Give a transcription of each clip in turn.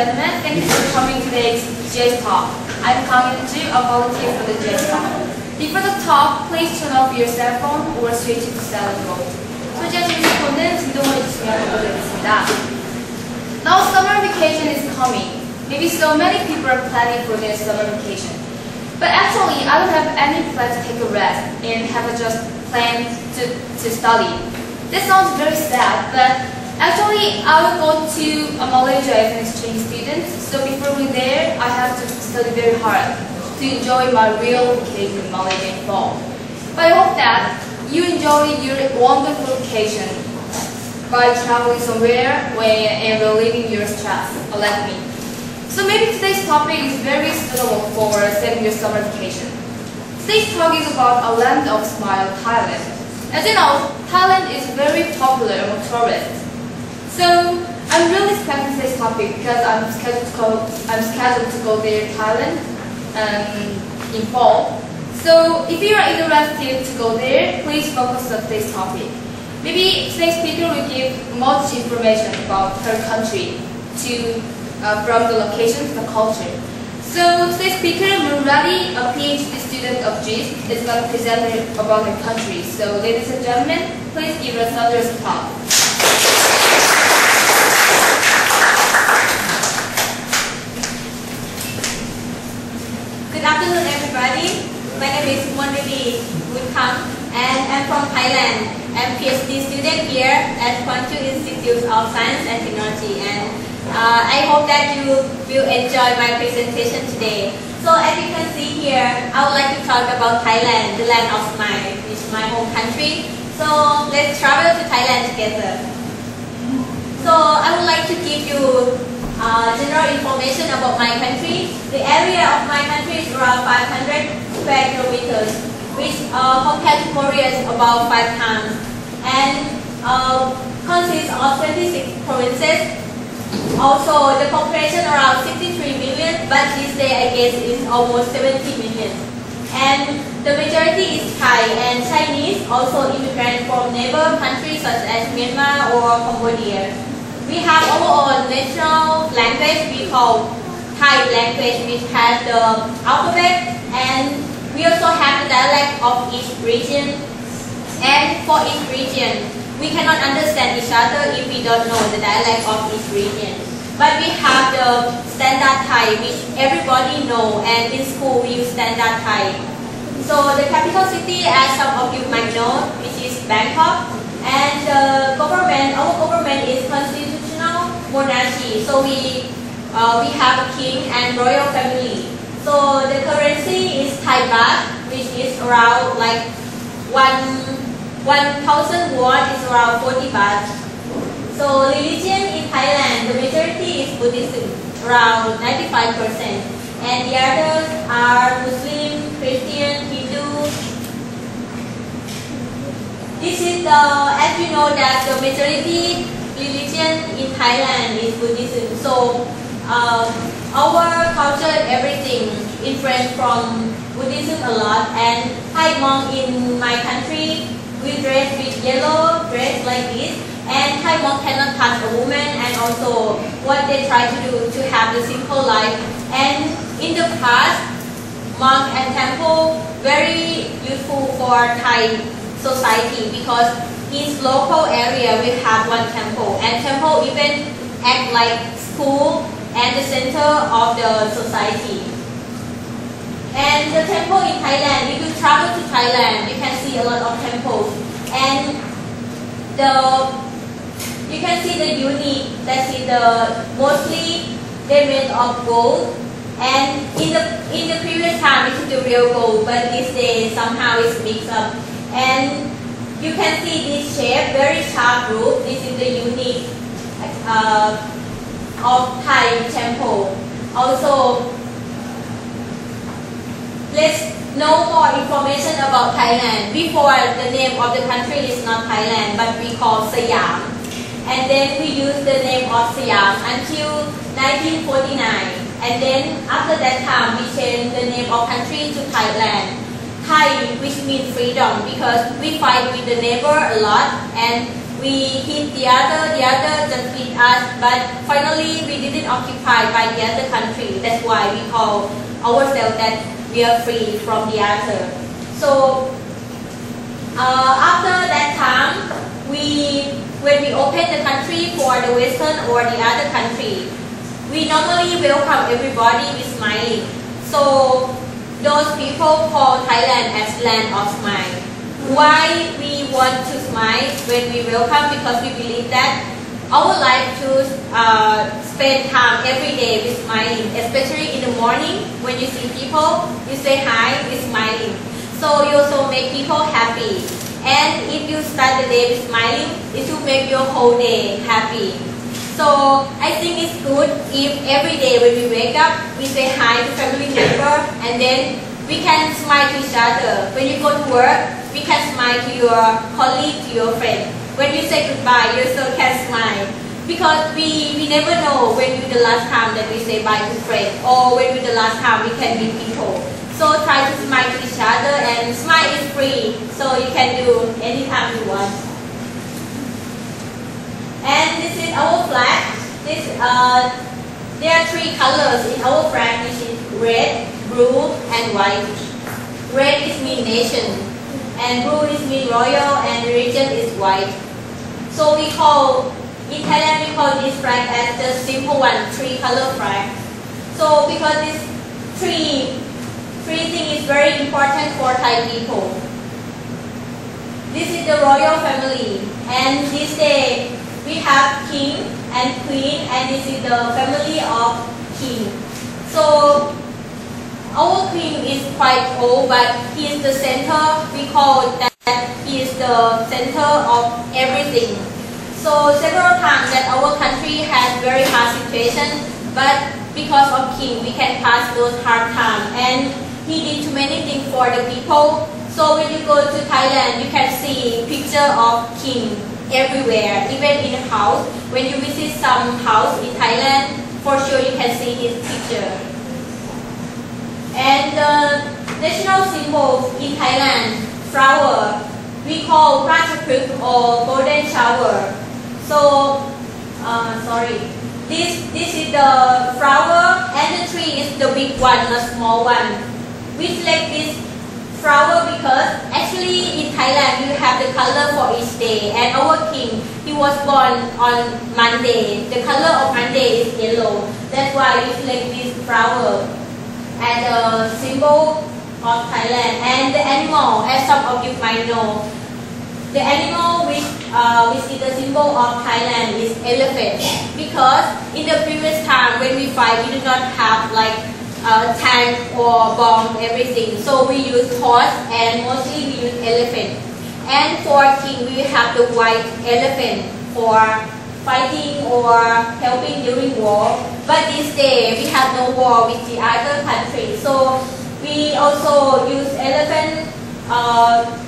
gentlemen, thank you for coming to today's GICTALK. I'm Gwangju, a volunteer for the GICTALK. Before the talk, please turn off your cell phone or switch to silent mode. 소지하신 핸드폰은 진동을 해주시면 감사드리겠습니다. Now summer vacation is coming. Maybe so many people are planning for their summer vacation. But actually, I don't have any plan to take a rest and have just planned to study. This sounds very sad, but actually, I will go to Malaysia as an exchange student. So before we're there, I have to study very hard to enjoy my real vacation in Malaysia in fall. But I hope that you enjoy your wonderful vacation by traveling somewhere and relieving your stress, like me. So maybe today's topic is very suitable for setting your summer vacation. Today's talk is about a land of smile, Thailand. As you know, Thailand is very popular among tourists. So I'm really expecting today's topic because I'm scheduled to go there to Thailand in fall. So if you are interested to go there, please focus on today's topic. Maybe today's speaker will give much information about her country from the location to the culture. So today's speaker, Monruedee, a Ph.D. student of GIC, is going to present about her country. So ladies and gentlemen, please give her a thunderous applause. Good afternoon, everybody. My name is Monruedee Moonkhum, and I'm from Thailand. I'm a Ph.D. student here at Gwangju Institute of Science and Technology, and I hope that you will enjoy my presentation today. So as you can see here, I would like to talk about Thailand, the land of smile, which is my home country. So let's travel to Thailand together. So I would like to give you general information about my country. The area of my country is around 500 square kilometers, which compared to Korea is about 5 times, and consists of 26 provinces. Also, the population around 63 million, but this day I guess is almost 70 million. And the majority is Thai and Chinese, also immigrants from neighbor countries such as Myanmar or Cambodia. We have our own national language we call Thai language, which has the alphabet, and we also have the dialect of each region. And for each region, we cannot understand each other if we don't know the dialect of each region. But we have the standard Thai, which everybody know, and in school we use standard Thai. So the capital city, as some of you might know, which is Bangkok, and the government, our government is constitutional monarchy. So we have a king and royal family. So the currency is Thai baht, which is around like 1,000 won is around 40 baht. So religion in Thailand, the majority is Buddhism, around 95%, and the others are Muslim, Christian, Hindu. This is as you know that the majority religion in Thailand is Buddhism. So our culture and everything influenced from Buddhism a lot. And Thai monk in my country, we dress with yellow dress like this. And Thai monk cannot touch a woman, and also what they try to do to have the simple life. And in the past, monk and temple very useful for Thai society because each local area will have one temple, and temple even act like school and the center of the society. And the temple in Thailand, if you travel to Thailand, you can see a lot of temples, and you can see the unique, that's mostly they're made of gold. And in the previous time it's the real gold, but these days somehow it's mixed up. And you can see this shape, very sharp roof. This is the unique of Thai temple. Also, let's know more information about Thailand. Before, the name of the country is not Thailand, but we call Siam. And then we use the name of Siam until 1949. And then after that time, we changed the name of country to Thailand. Thai, which means freedom, because we fight with the neighbor a lot, and we hit the other just hit us, but finally we didn't occupy by the other country. That's why we call ourselves that we are free from the other. So after that time, when we open the country for the Western or the other country, we normally welcome everybody with smiling. So those people call Thailand as land of smile. Why we want to smile when we welcome? Because we believe that our life to spend time every day with smiling, especially in the morning when you see people, you say hi with smiling. So you also make people happy. And if you start the day with smiling, it will make your whole day happy. So I think it's good if every day when we wake up, we say hi to family member, and then we can smile to each other. When you go to work, we can smile to your colleague, to your friend. When you say goodbye, you also can smile. Because we never know when will the last time that we say bye to friends, or when will the last time we can meet people. So try to smile to each other, and smile is free, so you can do anytime you want. And this is our flag. There are three colors in our flag, which is red, blue, and white. Red is mean nation, and blue is mean royal, and religion is white. So in Thailand we call this flag as the simple one, three-color flag. So because this three thing is very important for Thai people. This is the royal family, and this day we have king and queen, and this is the family of king. So our queen is quite old, but he is the center. We call that he is the center of everything. So several times that our country has very hard situation, but because of king, we can pass those hard times. And he did too many things for the people. So when you go to Thailand, you can see picture of king everywhere, even in a house. When you visit some house in Thailand, for sure you can see his picture. And the national symbol in Thailand, flower, we call Ratchapruk or golden shower. So, this is the flower, and the tree is the big one, the small one. We select this flower because actually in Thailand we have the color for each day, and our king, he was born on Monday. The color of Monday is yellow. That's why we select this flower as a symbol of Thailand. And the animal, as some of you might know, the animal which is the symbol of Thailand is elephant. Because in the previous time when we fight, we do not have like tank or bomb, everything. So we use horse, and mostly we use elephant. And for king, we have the white elephant for fighting or helping during war. But this day we have no war with the other country. So we also use elephant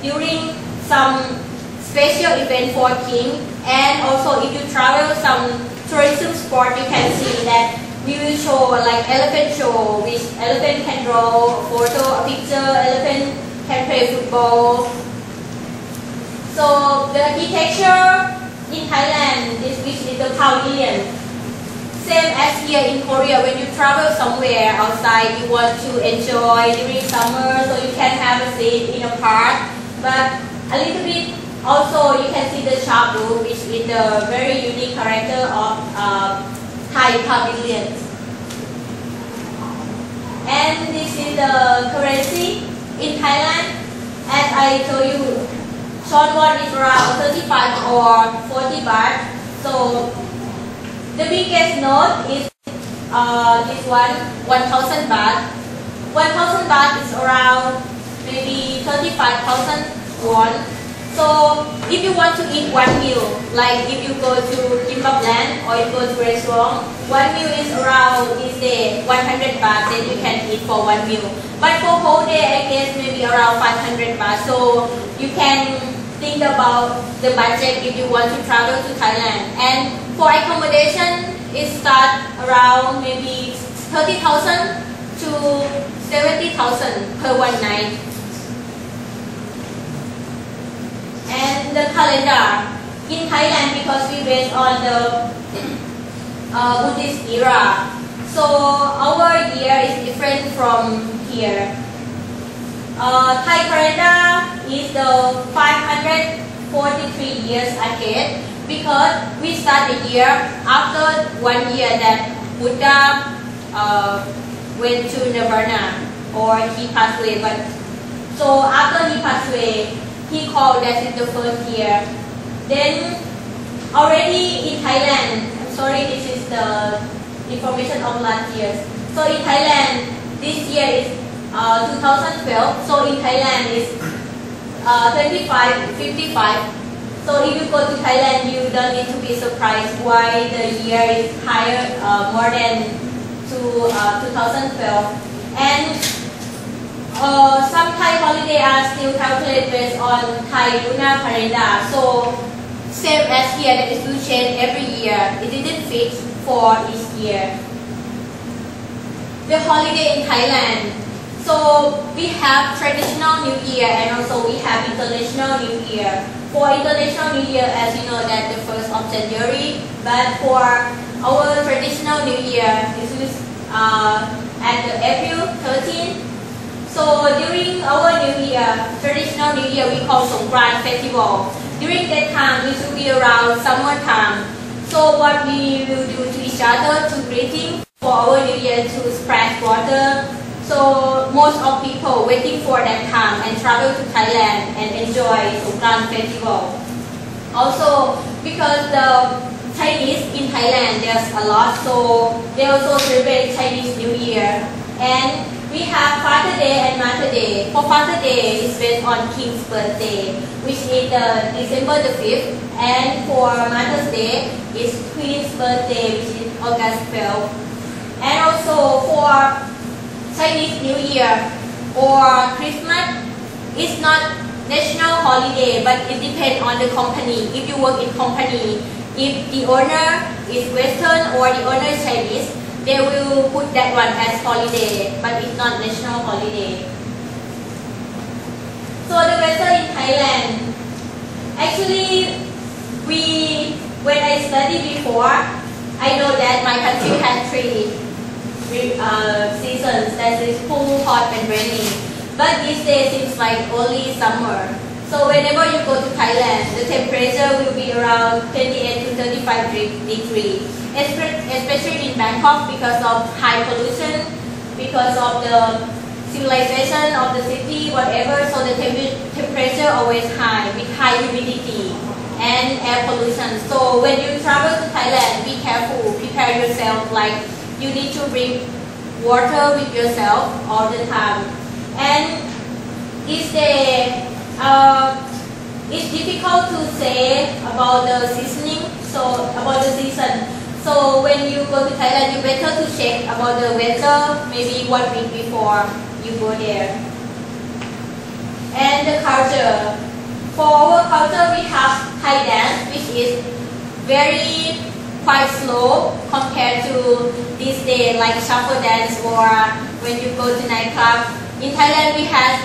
during some special event for king. And also if you travel some tourism sport, you can see that we will show like elephant show, which elephant can draw a photo, a picture, elephant can play football. So the architecture in Thailand, which is the pavilion. Same as here in Korea, when you travel somewhere outside, you want to enjoy during summer, so you can have a seat in a park. But a little bit also you can see the sharp roof, which is the very unique character of Thai pavilions. And this is the currency in Thailand. As I told you, short one is around 35 or 40 baht. So the biggest note is this one, 1,000 baht. 1,000 baht is around maybe 35,000 won. So if you want to eat one meal, like if you go to kimbap land or you go to restaurant, one meal is around this day 100 baht, then you can eat for one meal. But for whole day, I guess maybe around 500 baht. So you can think about the budget if you want to travel to Thailand. And for accommodation, it starts around maybe 30,000 to 70,000 per one night. And the calendar. in Thailand, because we based on the Buddhist era, so our year is different from here. Thai calendar is the 543 years ahead, because we start the year after 1 year that Buddha went to Nirvana, or he passed away. But so after he passed away, he called that is the first year. Then already in Thailand, I'm sorry, this is the information of last year. So in Thailand, this year is 2012. So in Thailand is 2555. So if you go to Thailand, you don't need to be surprised why the year is higher, more than 2012. And some Thai holidays are still calculated based on Thai lunar calendar. So same as here, that is to change every year. It didn't fix for each year. The holiday in Thailand. So we have traditional New Year and also we have international New Year. For international New Year, as you know, that the 1st of January. But for our traditional New Year, this is at the April 13th. So during our New Year, traditional New Year, we call Songkran Festival. During that time, it will be around summertime. So what we will do to each other to greeting for our New Year to spread water. So most of people waiting for that time and travel to Thailand and enjoy Songkran Festival. Also, because the Chinese in Thailand, there's a lot, so they also celebrate Chinese New Year. And we have Father Day and Mother Day. For Father Day, it's based on King's birthday, which is December the 5th. And for Mother's Day, it's Queen's birthday, which is August 12th. And also for Chinese New Year or Christmas, it's not national holiday, but it depends on the company. If you work in company, if the owner is Western or the owner is Chinese, they will put that one as holiday, but it's not national holiday. So the weather in Thailand, actually, when I studied before, I know that my country has 3 seasons, that is cool, hot and rainy. But these days seems like only summer. So whenever you go to Thailand, the temperature will be around 28 to 35 degrees. Especially in Bangkok because of high pollution, because of the civilization of the city, whatever. So the temperature always high with high humidity and air pollution. So when you travel to Thailand, be careful, prepare yourself, like you need to bring water with yourself all the time. And these days, it's difficult to say about the seasoning, so about the season. So when you go to Thailand, you better to check about the weather maybe 1 week before you go there. And the culture. For our culture, we have Thai dance, which is very quite slow compared to this day, like shuffle dance or when you go to nightclub. In Thailand, we have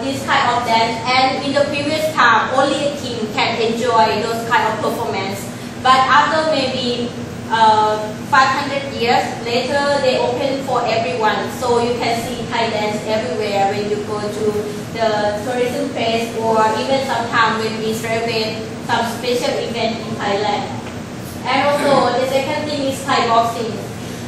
this kind of dance, and in the previous time, only a king can enjoy those kind of performance. But after maybe 500 years later, they open for everyone. So you can see Thai dance everywhere when you go to the tourism place, or even sometimes when we celebrate some special event in Thailand. And also the second thing is Thai boxing.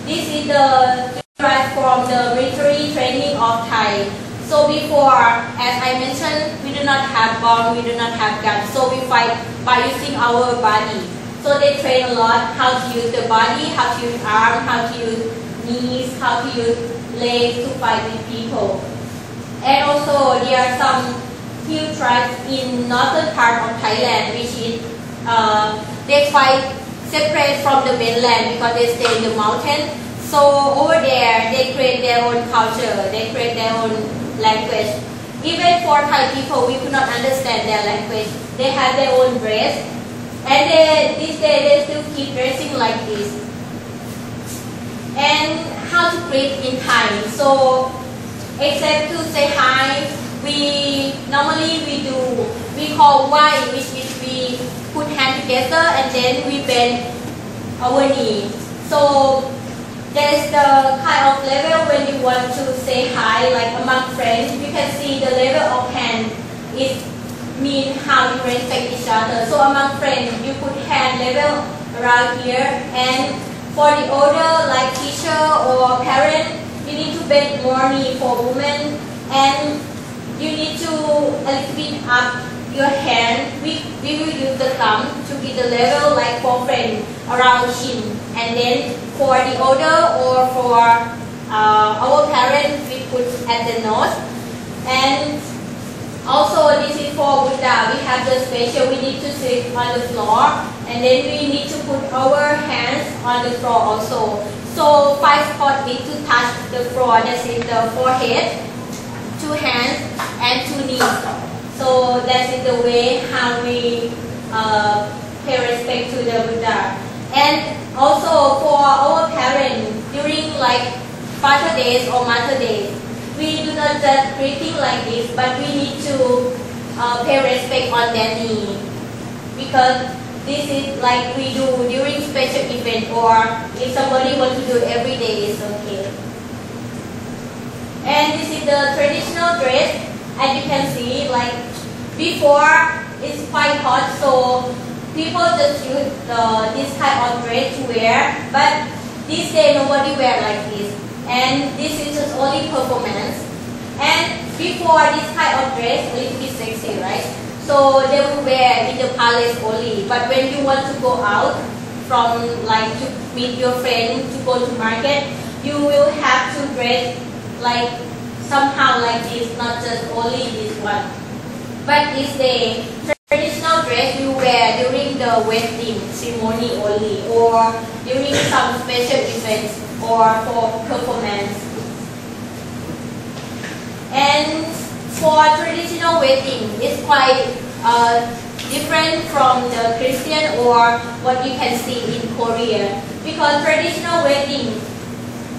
This is the derived from the military training of Thai. So before, as I mentioned, we do not have bomb, we do not have guns. So we fight by using our body. So they train a lot how to use the body, how to use arms, how to use knees, how to use legs to fight with people. And also there are some few tribes in northern part of Thailand, which is they fight separate from the mainland because they stay in the mountain. So over there, they create their own culture, they create their own language. Even for Thai people, we could not understand their language. They have their own dress. And this day, they still keep dressing like this. And how to greet in Thai. So, except to say hi, we normally we call wai, which is we put hand together and then we bend our knee. So there's the kind of level when you want to say hi, like among friends. You can see the level of hand is mean how you respect each other. So among friends, you put hand level around here, and for the older, like teacher or parent, you need to bend more knee for women, and you need to a little bit up your hand. We will use the thumb to be the level like for friend around chin, and then for the older or for our parents, we put at the nose. And also this is for Buddha. We have the special, we need to sit on the floor, and then we need to put our hands on the floor also. So 5 spots need to touch the floor. That's in the forehead, 2 hands and 2 knees. So that's in the way how we pay respect to the Buddha. And also for our parents, during like Father Days or Mother Days, we do not just greeting like this, but we need to pay respect on their knee, because this is like we do during special event, or if somebody wants to do it every day, it's okay. And this is the traditional dress. As you can see, like before it's quite hot, so people just use this type of dress to wear, but this day nobody wear like this. And this is just only performance. And before this type of dress, a little bit sexy, right? So they will wear in the palace only. But when you want to go out from like to meet your friend, to go to market, you will have to dress like somehow like this, not just only this one. But this day, traditional dress you wear during the wedding ceremony only, or during some special events, or for performance. And for traditional wedding, it's quite different from the Christian or what you can see in Korea. Because traditional wedding,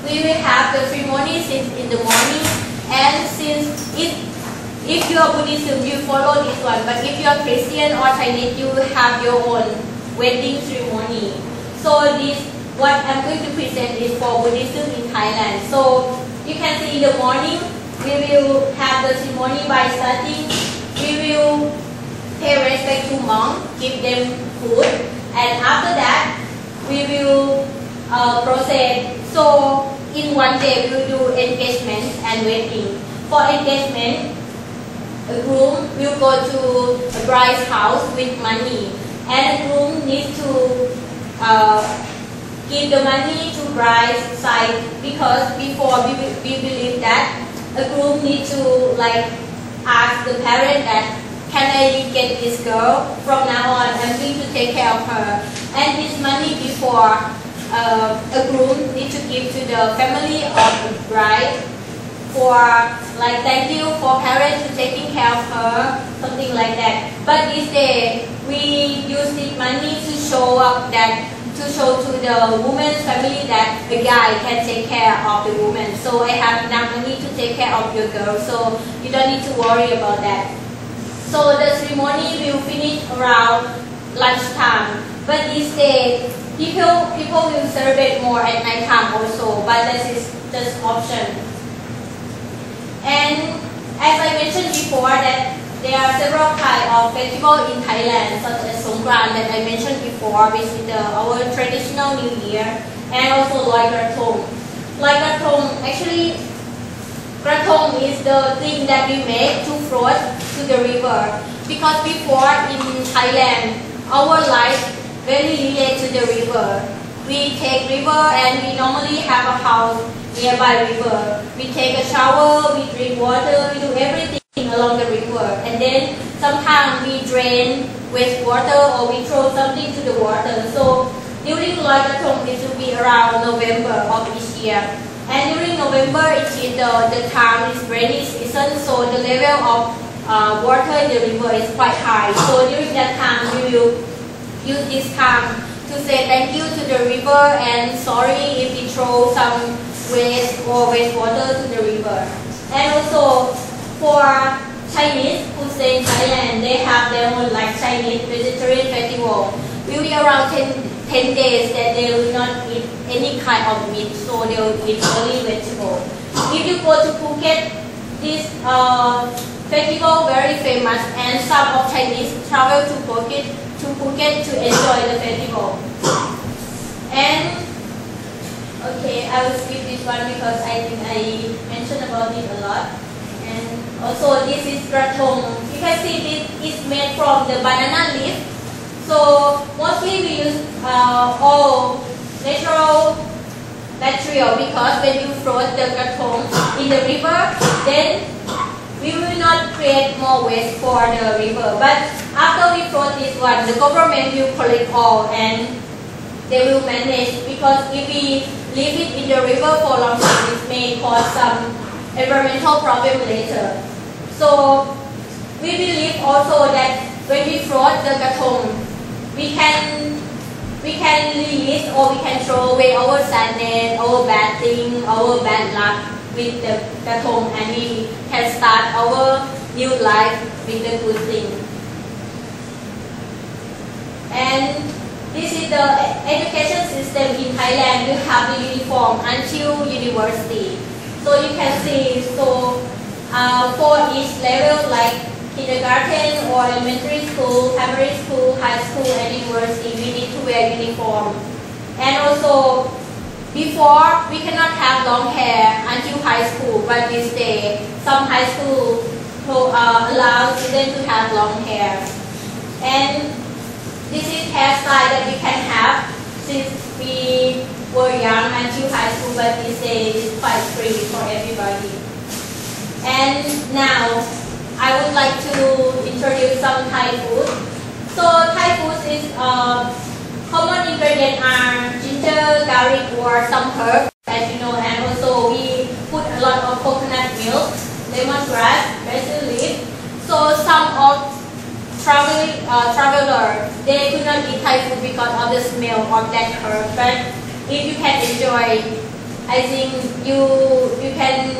we will have the ceremony since in the morning, and since if you are Buddhism, you follow this one. But if you are Christian or Chinese, you will have your own wedding ceremony. So this, what I'm going to present is for Buddhism in Thailand. So you can see in the morning, we will have the ceremony by starting. We will pay respect to monks, give them food, and after that, we will proceed. So in one day, we will do engagement and wedding. For engagement, a groom will go to a bride's house with money, and a groom needs to give the money to bride's side, because before we believe that a groom needs to like ask the parent that, can I get this girl from now on? I'm going to take care of her. And this money before a groom needs to give to the family of the bride for like thank you for parents to taking care of her, something like that. But this day we use this money to show up that, to show to the woman's family that the guy can take care of the woman. So I have enough money to take care of your girl, so you don't need to worry about that. So the ceremony will finish around lunchtime. But this day, people will celebrate more at night time also, but this is just option. And as I mentioned before, that there are several kinds of festivals in Thailand, such as Songkran that I mentioned before, which is our traditional New Year, and also Loi Krathong. Loi Krathong, actually, Krathong is the thing that we make to float to the river. Because before in Thailand, our life very related to the river. We take river and we normally have a house nearby river. We take a shower, we drink water, we do everything along the river, and then sometimes we drain wastewater or we throw something to the water. So during Loi Krathong, it will be around November of each year. And during November, it is the time is rainy season, so the level of water in the river is quite high. So during that time, we will use this time to say thank you to the river and sorry if we throw some waste or wastewater to the river. And also for Chinese who stay in Thailand, they have their own like Chinese vegetarian festival. Will be around 10 days that they will not eat any kind of meat, so they will eat only vegetable. If you go to Phuket, this festival very famous, and some of Chinese travel to Phuket to enjoy the festival. And okay, I will skip this one because I think I mentioned about it a lot. And also this is gratong. You can see this is made from the banana leaf. So mostly we use all natural material, because when you float the gratong in the river, then we will not create more waste for the river. But after we float this one, the government will collect all and they will manage, because if we leave it in the river for long time, it may cause some environmental problem later. So we believe also that when we float the gratong, we can release or we can throw away our sadness, our bad thing, our bad luck with the gratong, and we can start our new life with the good thing. And this is the education system in Thailand. You have the uniform until university. So you can see, so for each level, like kindergarten or elementary school, primary school, high school, and university, we need to wear uniform. And also, before, we cannot have long hair until high school, but these days, some high school allow students to have long hair. And this is hairstyle that we can have since we were young until high school, but these days it's quite free for everybody. And now, I would like to introduce some Thai food. So Thai food is common ingredients are ginger, garlic, or some herbs, as you know, and also we put a lot of coconut milk, lemongrass, basil leaf. So some of travelers, they could not eat Thai food because of the smell of that herb. But if you can enjoy, I think you can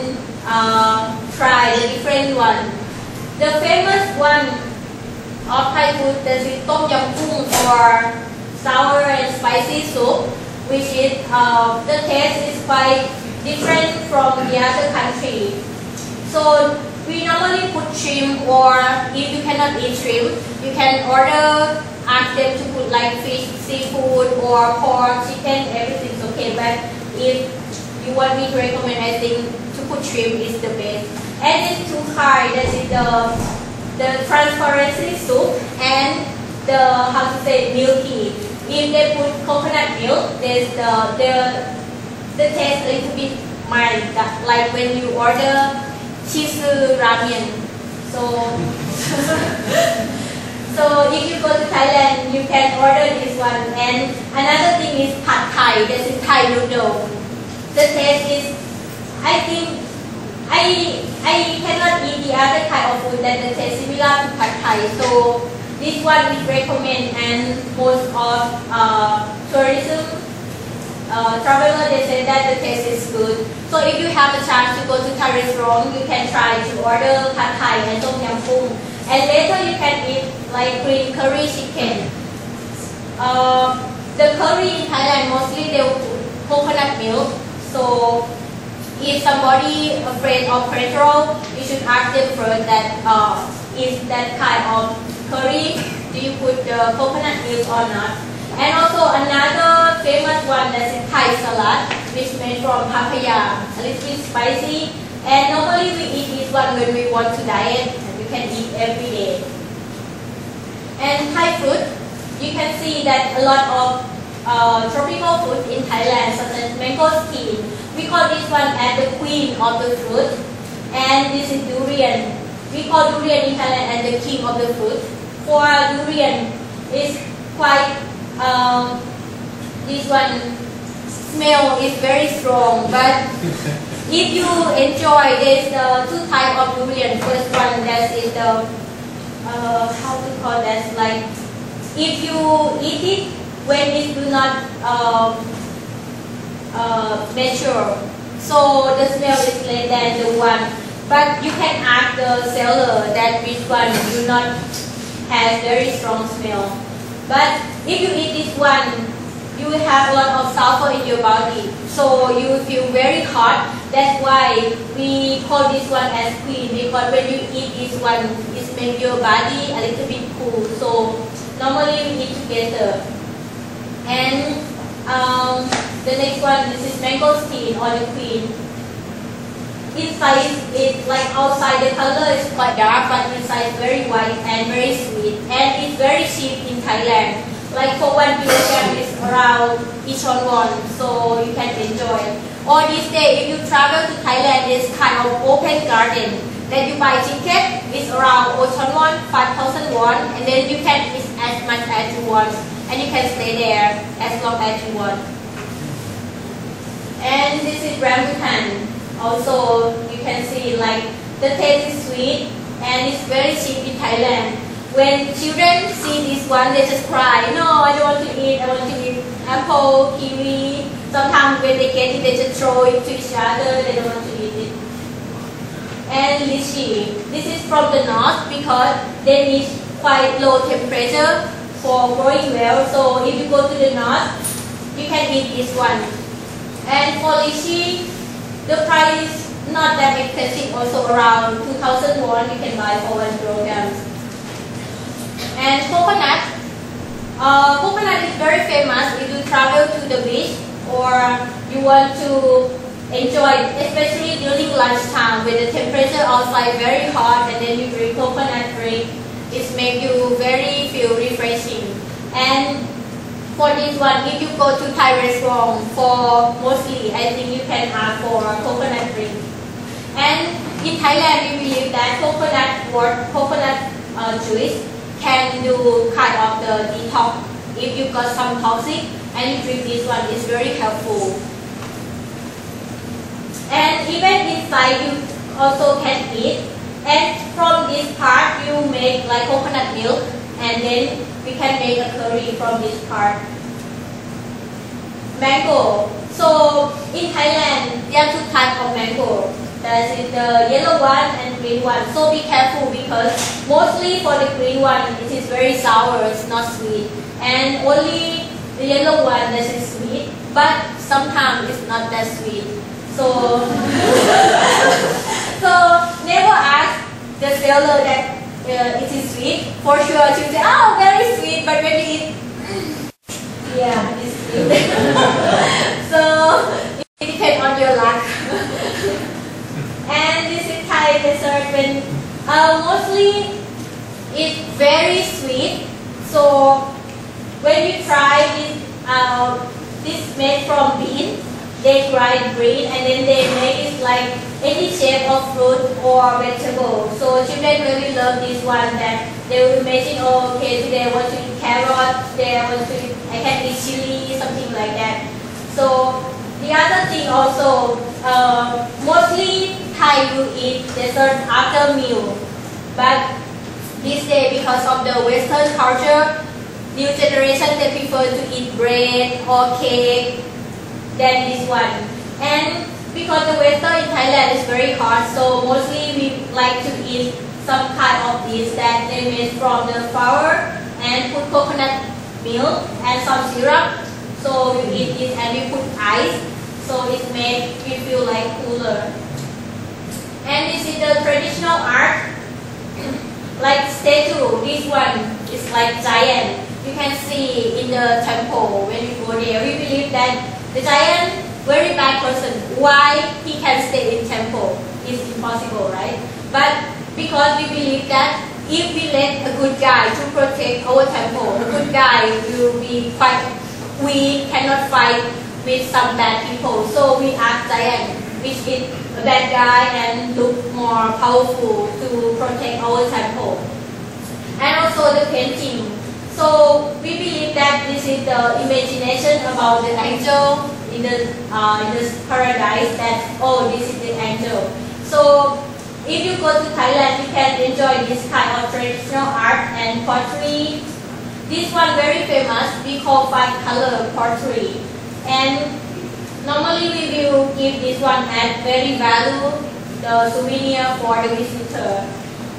try the different one. The famous one of Thai food is tom yum goong, or sour and spicy soup, which is the taste is quite different from the other country. So we normally put shrimp, or if you cannot eat shrimp, you can ask them to put like fish, seafood, or pork, chicken, everything's okay. But if you want me to recommend, I think to put shrimp is the best. And these two curry, that is the transparency soup and the, how to say, milky. If they put coconut milk, there's the taste a little bit mild, like when you order cheese ramen. So if you go to Thailand, you can order this one. And another thing is pad Thai, that is Thai noodle. The taste is, I think, I cannot eat the other kind of food that the taste similar to pad Thai. So this one is recommended, and most of tourism travelers, they say that the taste is good. So if you have a chance to go to Thai restaurant, you can try to order pad Thai and tom yum goong. And later you can eat like green curry chicken. The curry in Thailand, mostly they will put coconut milk. So if somebody afraid of cholesterol, you should ask them first that is that kind of curry, do you put the coconut milk or not? And also another famous one, that's a Thai salad, which is made from papaya, a little bit spicy. And normally we eat this one when we want to diet, and you can eat every day. And Thai food, you can see that a lot of tropical food in Thailand, such as mangosteen. We call this one as the queen of the fruit. And this is durian. We call durian in Thailand as the king of the fruit. For durian, it's quite, this one smell is very strong, but if you enjoy, there's two types of durian. First one, that is the, how to call that, like, if you eat it when it do not mature, so the smell is less than the one. But you can ask the seller that which one do not have very strong smell. But if you eat this one, you will have a lot of sulfur in your body, so you will feel very hot. That's why we call this one as queen, because when you eat this one, it makes your body a little bit cool. So normally we eat together. And the next one, this is mangosteen or the queen. Inside it's like outside the color is quite dark, but inside very white and very sweet, and it's very cheap in Thailand. Like for 1 kilogram is around each on one, so you can enjoy. Or this day, if you travel to Thailand, it's kind of open garden that you buy ticket. It's around Ocean Won, 5,000 won, and then you can eat as much as you want, and you can stay there as long as you want. And this is rambutan. Also, you can see like the taste is sweet and it's very cheap in Thailand. When children see this one, they just cry. No, I don't want to eat. I want to eat apple, kiwi. Sometimes when they get it, they just throw it to each other. They don't want to eat it. And Lichi. This is from the north because they need quite low temperature for growing well. So if you go to the north, you can eat this one. And for Lichi, the price is not that expensive, also around 2,000 won you can buy for 1 kilogram. And coconut. Coconut is very famous if you travel to the beach or you want to enjoy, especially during lunchtime when the temperature outside very hot and then you drink coconut drink. It makes you very feel refreshing. And for this one, if you go to Thai restaurant for mostly, I think you can ask for coconut drink. And in Thailand, we believe that coconut juice can do kind of the detox. If you got some toxic and you drink this one, it's very helpful. And even inside, you also can eat. And from this part, you make like coconut milk, and then we can make a curry from this part. Mango. So in Thailand, there are 2 types of mango. That is the yellow one and green one. So be careful because mostly for the green one, it is very sour, it's not sweet. And only the yellow one that is sweet, but sometimes it's not that sweet. So, so never ask the seller that it is sweet. For sure, she will say, oh, very sweet, but when you eat, yeah, it's sweet. So it depends on your luck. And this is Thai dessert when mostly it's very sweet. So when you try this made from bean, they grind green and then they make it like any shape of fruit or vegetable. So children really love this one that they will imagine, oh, okay, today I want to eat carrot, today I can eat chili, something like that. So the other thing also, mostly Thai will eat dessert after meal. But this day, because of the Western culture, new generation they prefer to eat bread or cake than this one. And because the weather in Thailand is very hot, so mostly we like to eat some kind of dish that they made from the flour and put coconut milk and some syrup. So we eat it and we put ice, so it makes you feel like cooler. And this is the traditional art, like statue. This one is like giant. You can see in the temple when you go there. We believe that the giant, very bad person, why he can stay in temple is impossible, right? But because we believe that if we let a good guy to protect our temple, a good guy will be quite weak, cannot fight with some bad people. So we ask giant, which is a bad guy and look more powerful to protect our temple. And also the painting. So we believe that this is the imagination about the angel in the paradise, that oh, this is the angel. So if you go to Thailand, you can enjoy this kind of traditional art and pottery. This one very famous, we call 5-color pottery. And normally we will give this one at very value the souvenir for the visitor.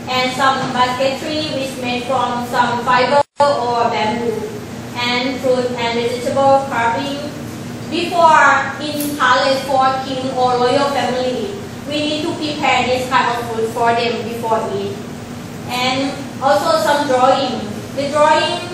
And some basketry which made from some fiber or bamboo. And fruit and vegetable carving. Before in palace for king or royal family, we need to prepare this kind of food for them before eat. And also some drawing. The drawing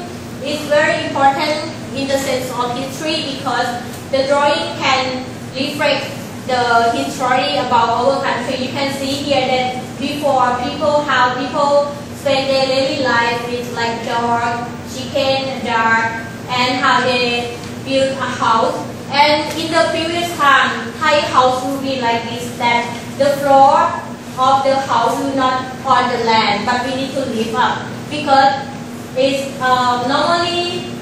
is very important in the sense of history because the drawing can reflect the history about our country. You can see here that before how people spend their daily life with like dog, chicken, duck, and how they build a house. And in the previous time, Thai house will be like this, that the floor of the house will not on the land, but we need to lift up because it's normally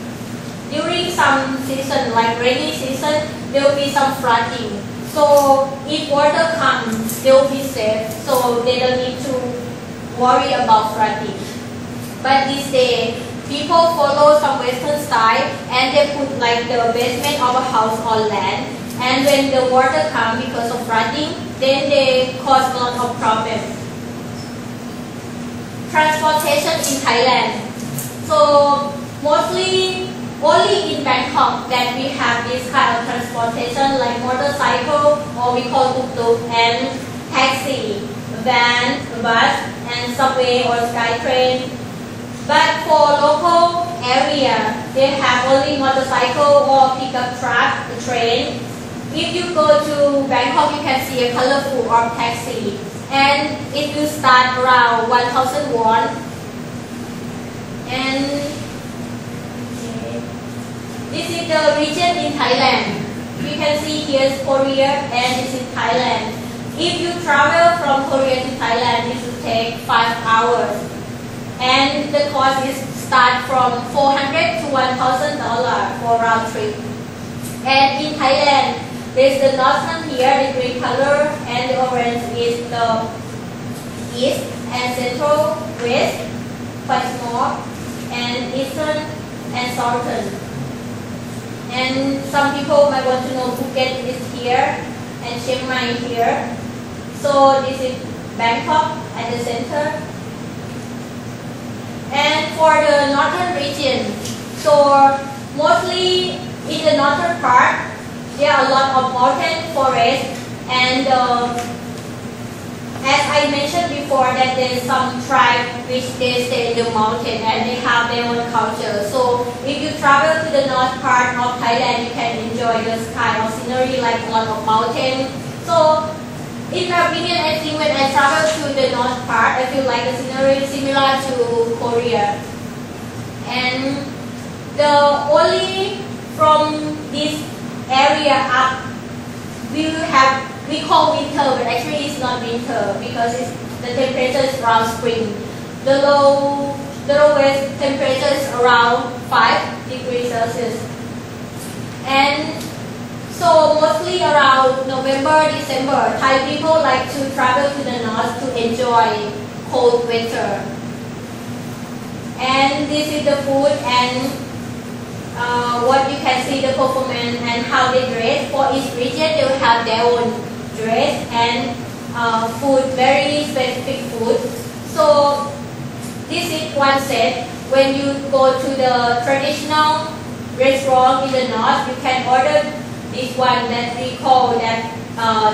during some season, like rainy season, there will be some flooding. So if water comes, they will be safe, so they don't need to worry about flooding. But these days, people follow some Western style and they put like the basement of a house on land. And when the water comes because of flooding, then they cause a lot of problems. Transportation in Thailand. So mostly only in Bangkok that we have this kind of transportation like motorcycle, or we call tuk-tuk, and taxi, van, bus, and subway or SkyTrain. But for local area, they have only motorcycle or pickup truck, train. If you go to Bangkok, you can see a colorful or taxi, and it will start around 1,000 won. And this is the region in Thailand. We can see here is Korea and this is Thailand. If you travel from Korea to Thailand, this will take 5 hours. And the cost is start from $400 to $1,000 for round trip. And in Thailand, there's the northern here, the green color, and the orange is the east and central, west, quite north, and eastern and southern. And some people might want to know Phuket is here and Chiang Mai here. So this is Bangkok at the center. And for the northern region, so mostly in the northern part, there are a lot of mountain forests, and as I mentioned before, that there is some tribe which they stay in the mountain and they have their own culture. So if you travel to the north part of Thailand, you can enjoy this kind of scenery like a lot of mountain. So in my opinion, I think when I travel to the north part, I feel like the scenery is similar to Korea. And the only from this area up, we call winter, but actually it's not winter because the temperature is around spring. The lowest temperature is around 5 degrees Celsius. And so mostly around November, December, Thai people like to travel to the north to enjoy cold weather. And this is the food and what you can see the performance and how they dress. For each region, they will have their own dress and food, very specific food. So this is one set. When you go to the traditional restaurant in the north, you can order this one that we call that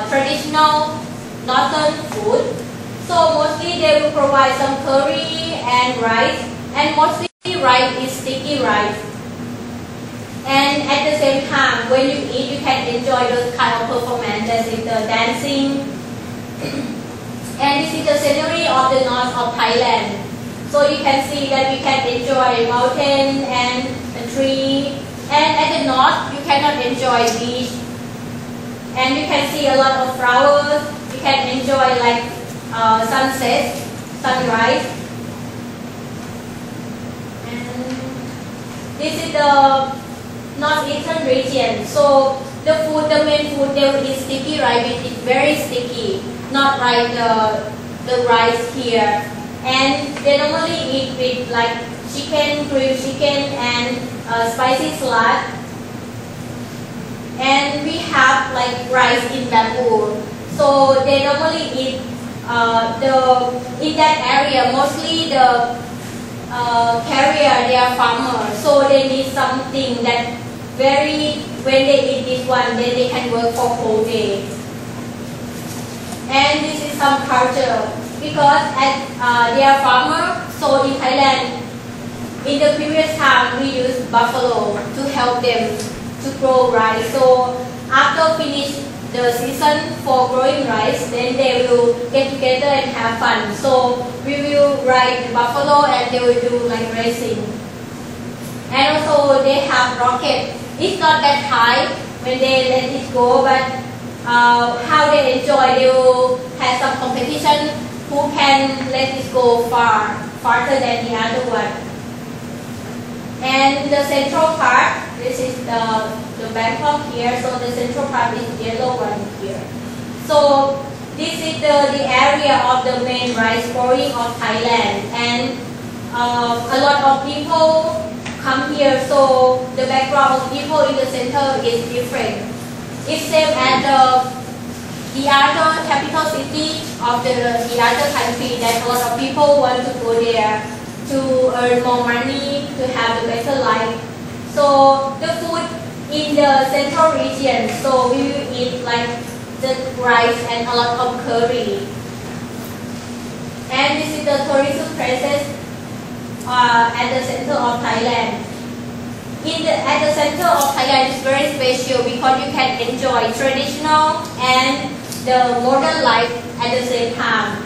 traditional northern food. So mostly they will provide some curry and rice, and mostly rice is sticky rice. And at the same time, when you eat, you can enjoy those kind of performance, as is the dancing. And this is the scenery of the north of Thailand. So you can see that we can enjoy mountain and a tree. And at the north, you cannot enjoy beach. And you can see a lot of flowers. You can enjoy like sunset, sunrise. And this is the northeastern region. So the food, the main food there is sticky rice. It's very sticky, not like the rice here. And they normally eat with like chicken, grilled chicken, and spicy salad. And we have like rice in bamboo. So they normally eat in that area, mostly the carrier, they are farmers, so they need something that when they eat this one, then they can work for whole day. And this is some culture, because they are farmers, so in Thailand, in the previous time, we used buffalo to help them to grow rice. So after finish the season for growing rice, then they will get together and have fun. So we will ride the buffalo and they will do like racing. And also they have rocket. It's not that high when they let it go, but how they enjoy, they will have some competition who can let it go farther than the other one. And the central part, this is the Bangkok here, so the central part is yellow one here. So this is the area of the main rice growing of Thailand, and a lot of people come here, so the background of people in the center is different. It's same as the other capital city of the other country, that a lot of people want to go there to earn more money, to have a better life. So the food in the central region, so we will eat like the rice and a lot of curry. And this is the tourism places at the center of Thailand. At the center of Thailand is very special because you can enjoy traditional and the modern life at the same time.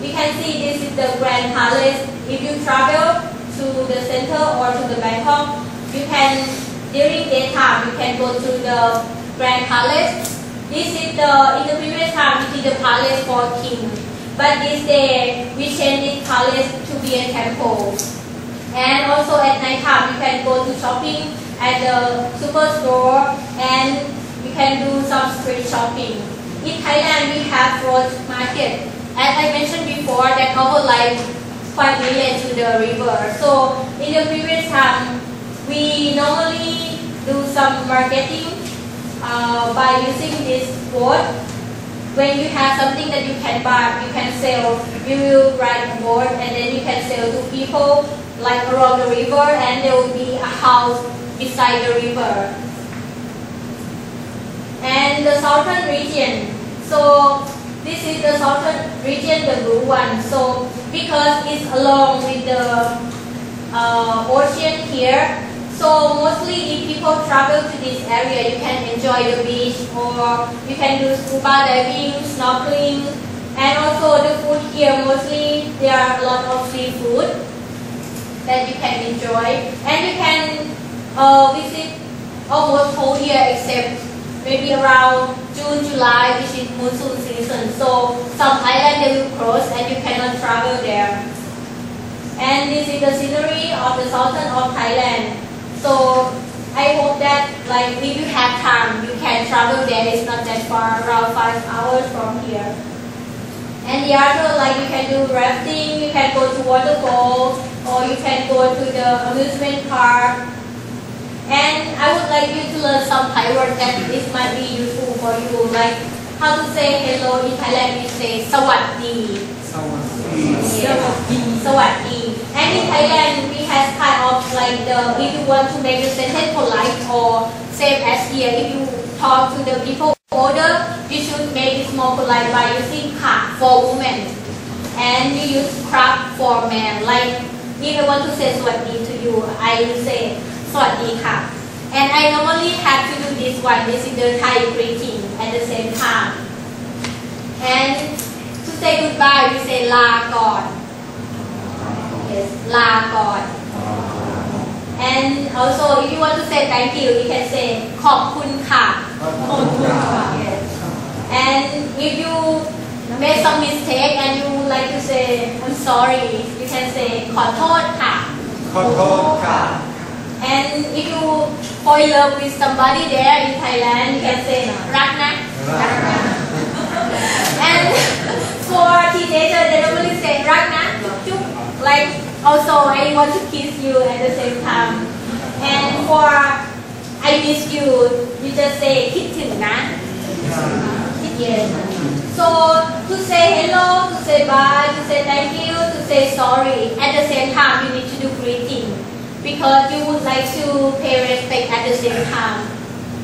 You can see this is the Grand Palace. If you travel to the center or to the Bangkok, you can, during daytime, you can go to the Grand Palace. This is in the previous time, it is the palace for king. But this day, we changed this palace to be a temple. And also at night time, you can go to shopping at the superstore and you can do some street shopping. In Thailand, we have road market. As I mentioned before, that our life quite related to the river. So in the previous time, we normally do some marketing by using this boat. When you have something that you can buy, you can sell, you will ride a boat and then you can sell to people like around the river, and there will be a house beside the river. And the southern region, so this is the southern region, the blue one. So because it's along with the ocean here, so mostly if people travel to this area, you can enjoy the beach, or you can do scuba diving, snorkeling, and also the food here, mostly there are a lot of seafood that you can enjoy, and you can visit almost whole year except maybe around June, July, which is monsoon season. So some islands they will close and you cannot travel there. And this is the scenery of the southern of Thailand. So I hope that like if you have time, you can travel there. It's not that far, around 5 hours from here. And the other, like you can do rafting, you can go to waterfall, or you can go to the amusement park. And I would like you to learn some Thai words that this might be useful for you, like how to say hello in Thailand. We say Sawadee. Sawadee. And in Thailand, we have kind of like if you want to make the sentence polite or same as here, if you talk to the people older, you should make it more polite by using ka for women, and you use krap for men. Like if I want to say Sawadee to you, I will say Sawadee ka. And I normally have to do this one. This is the Thai greeting at the same time. And to say goodbye, we say La God. Yes, La God. And also, if you want to say thank you, you can say Khop Kun Ka. Yes. And if you made some mistake and you would like to say I'm sorry, you can say Khot Thot Ka. Khot Thot Ka. And if you fall in love with somebody there in Thailand, you can say Rak Na. And for teenagers, they normally say Rak Na. Like also, I want to kiss you at the same time. And for I miss you, you just say Kitถึงนะ. Yes. So to say hello, to say bye, to say thank you, to say sorry, at the same time you need to do greeting because you would like to pay respect at the same time.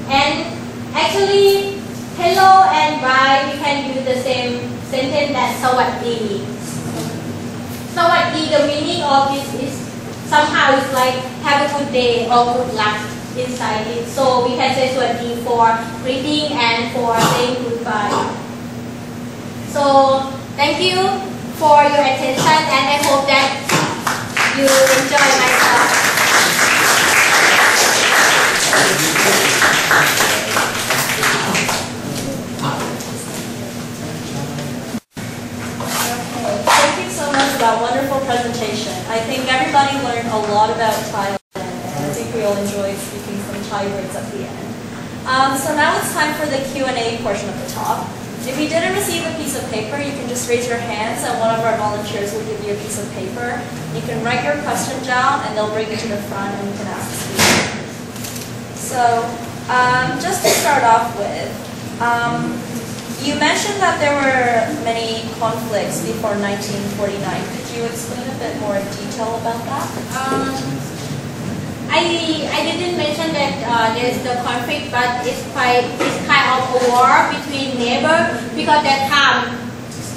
And actually, hello and bye, we can use the same sentence as sawadee. Sawadee, the meaning of this is somehow it's like have a good day or good luck inside it. So we can say sawadee for greeting and for saying goodbye. So thank you for your attention and I hope that you enjoy my talk. Thank you so much for that wonderful presentation. I think everybody learned a lot about Thailand and I think we all enjoyed speaking some Thai words at the end. So now it's time for the Q&A portion of the talk. If you didn't receive a piece of paper, you can just raise your hands and one of our volunteers will give you a piece of paper. You can write your question down and they'll bring it to the front and you can ask the speaker. So just to start off with, you mentioned that there were many conflicts before 1949. Could you explain a bit more detail about that? I didn't mention that there's the conflict, but it's kind of a war between neighbors because that time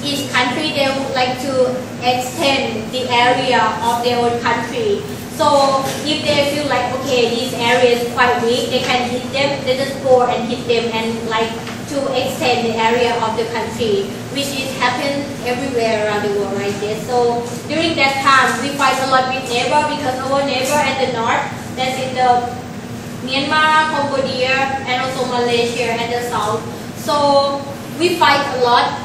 each country they would like to extend the area of their own country. So if they feel like okay this area is quite weak, they can hit them. They just go and hit them and like to extend the area of the country, which is happen everywhere around the world like this. So during that time we fight a lot with neighbor because our neighbor at the north, that's in the Myanmar, Cambodia, and also Malaysia at the south. So we fight a lot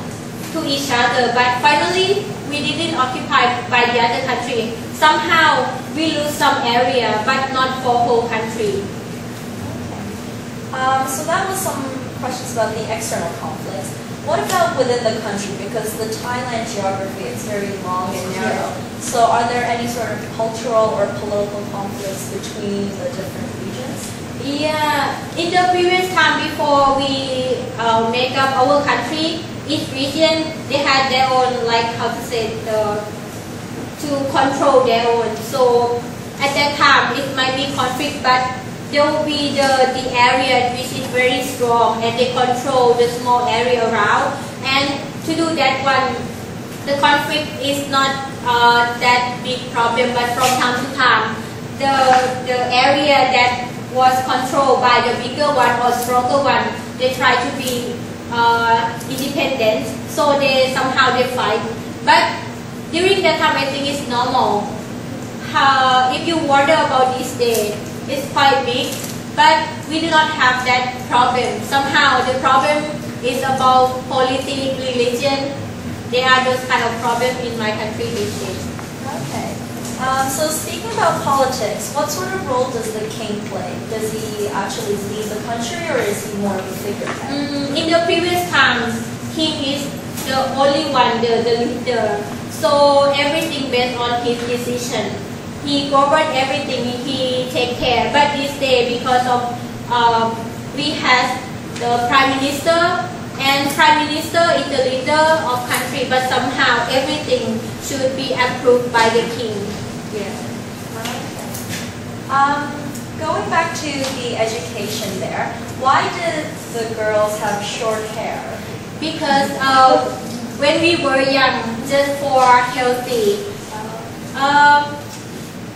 to each other, but finally we didn't occupy by the other country. Somehow we lose some area, but not for whole country. Okay. So that was some questions about the external conflicts. What about within the country? Because the Thailand geography is very long and narrow. So are there any sort of cultural or political conflicts between the different regions? Yeah, in the previous time before we make up our country, each region they had their own like how to say to control their own. So at that time it might be conflict, but there will be the area which is very strong and they control the small area around. And to do that one, the conflict is not that big problem, but from time to time, the area that was controlled by the bigger one or stronger one, they try to be independent, so they somehow they fight. But during that time, I think it's normal. If you wonder about this day, it's quite big, but we do not have that problem. Somehow the problem is about politics, religion. There are those kind of problems in my country these days. Okay. So speaking about politics, what sort of role does the king play? Does he actually lead the country or is he more of a figurehead? In the previous times, king is the only one, the leader. So everything based on his decision. He governed everything, he take care. But this day, because of we have the prime minister, and prime minister is the leader of country, but somehow everything should be approved by the king. Yeah. Going back to the education there, why did the girls have short hair? Because when we were young, just for healthy.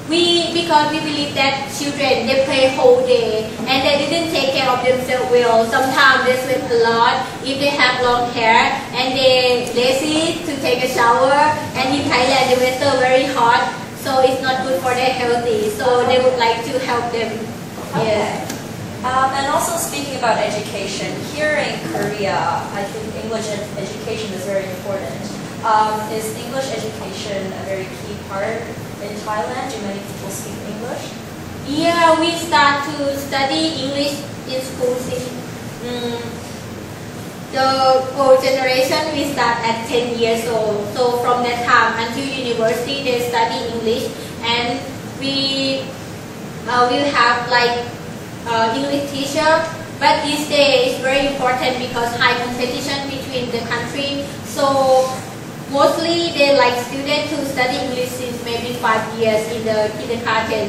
Because we believe that children, they play whole day and they didn't take care of themselves well. Sometimes they sweat a lot if they have long hair and they lazy to take a shower. And in Thailand, the weather very hot, so it's not good for their healthy. So they would like to help them. Okay. Yeah. And also speaking about education, here in Korea, I think English education is very important. Is English education a very key part in Thailand? Do many people speak English? Yeah, we start to study English in school. The whole generation we start at 10 years old. So from that time until university, they study English, and we will have like English teacher But these days it's very important because high competition between the country. So mostly they like students to study English since maybe 5 years in the kindergarten.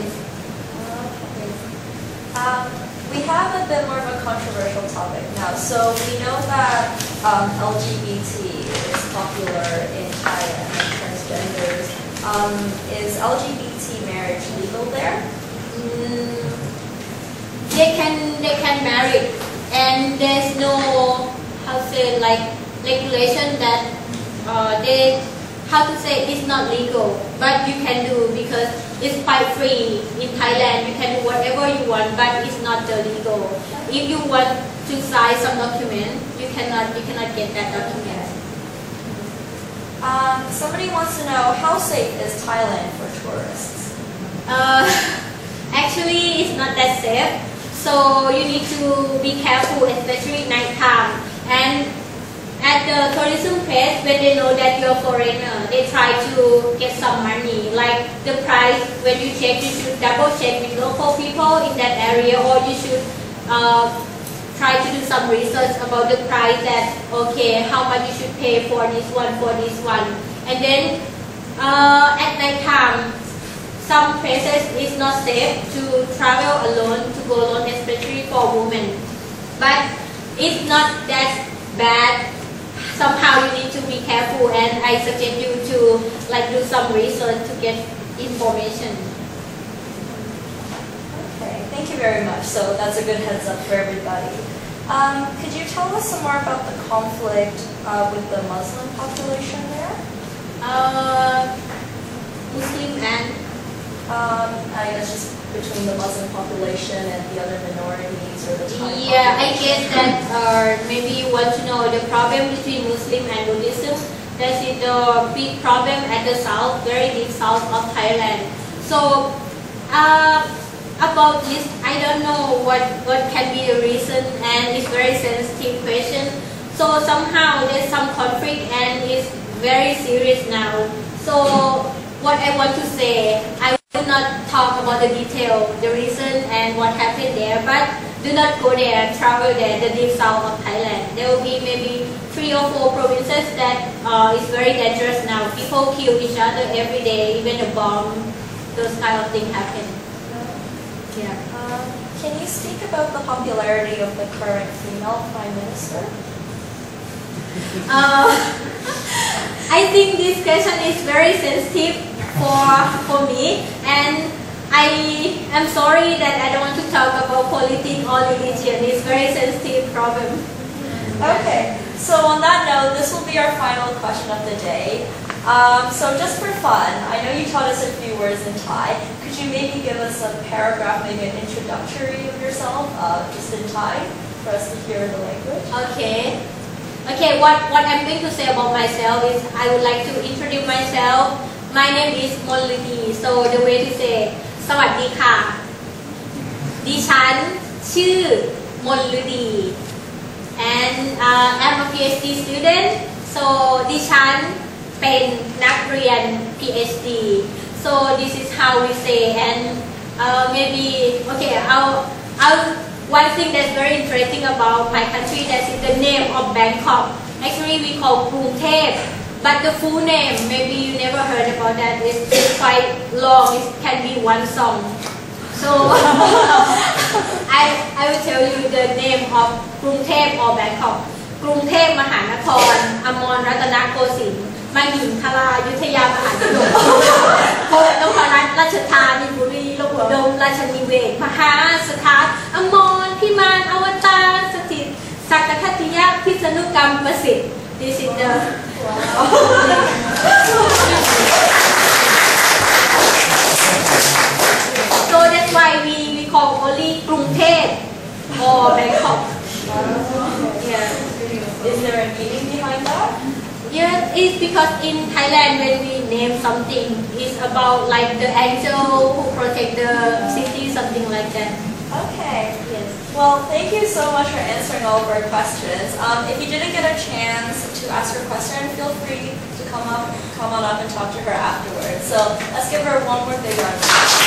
We have a bit more of a controversial topic now. So we know that LGBT is popular in Thailand and transgenders. Is LGBT marriage legal there? They can marry, and there's no regulation that it's not legal, but you can do because it's quite free in Thailand. You can do whatever you want, but it's not illegal. If you want to sign some document, you cannot get that document. Somebody wants to know, how safe is Thailand for tourists? Actually, it's not that safe. So you need to be careful, especially night time. And at the tourism place, when they know that you're a foreigner, they try to get some money. Like the price, when you check, you should double check with local people in that area, or you should try to do some research about the price that, okay, how much you should pay for this one, And then at night time, some places it's not safe to travel alone, to go alone, especially for women. But it's not that bad. Somehow you need to be careful, and I suggest you to do some research to get information. Okay, thank you very much. So that's a good heads up for everybody. Could you tell us some more about the conflict with the Muslim population there? Muslim and I guess just between the Muslim population and the other minorities or the Thai Yeah, I population. guess that maybe you want to know the problem between Muslim and Buddhism. That is the big problem at the south, very deep south of Thailand. So about this, I don't know what can be the reason, and it's very sensitive question. So somehow there's some conflict and it's very serious now. So what I want to say, I will not talk about the detail, the reason and what happened there, but do not go there, travel there, the deep south of Thailand. There will be maybe 3 or 4 provinces that is very dangerous now. People kill each other every day, even a bomb, those kind of things happen. Yeah. Can you speak about the popularity of the current female Prime Minister? I think this question is very sensitive for me, and I am sorry that I don't want to talk about politics or religion. It's very sensitive problem. Okay, so on that note, this will be our final question of the day. So just for fun, I know you taught us a few words in Thai. Could you maybe give us a paragraph, maybe an introductory of yourself, just in Thai, for us to hear the language? Okay. Okay, what I'm going to say about myself is I would like to introduce myself. My name is Monruedee. So the way to say สวัสดีค่ะ ดิฉันชื่อ Monruedee and I'm a Ph.D. student. So ดิฉันเป็นนักเรียน Ph.D. So this is how we say, and maybe okay, I'll one thing that's very interesting about my country, that is the name of Bangkok. Actually, we call Gyeongtaek, but the full name, maybe you never heard about that. It's quite long. It can be one song. So I will tell you the name of Gyeongtaek or Bangkok. กรุงเทพมหานคร อมรรัตนโกสินทร์ มหิงคลายุธยามหาชนก โพธิ์นพรัตน์ราชธานีบุรีโลกอุดมราชนิเวศน์มหาสถานอมรพิมานอวตารสถิตสักกทัตติยะพิษณุกรรมประสิทธิ์ This is the So that's why we call only กรุงเทพ or Bangkok. Yeah. Is there a meaning behind that? Yeah, it's because in Thailand when we name something, it's about like the angel who protect the city, something like that. Okay. Yes. Well, thank you so much for answering all of our questions. If you didn't get a chance to ask her question, feel free to come on up and talk to her afterwards. So let's give her one more big round of applause.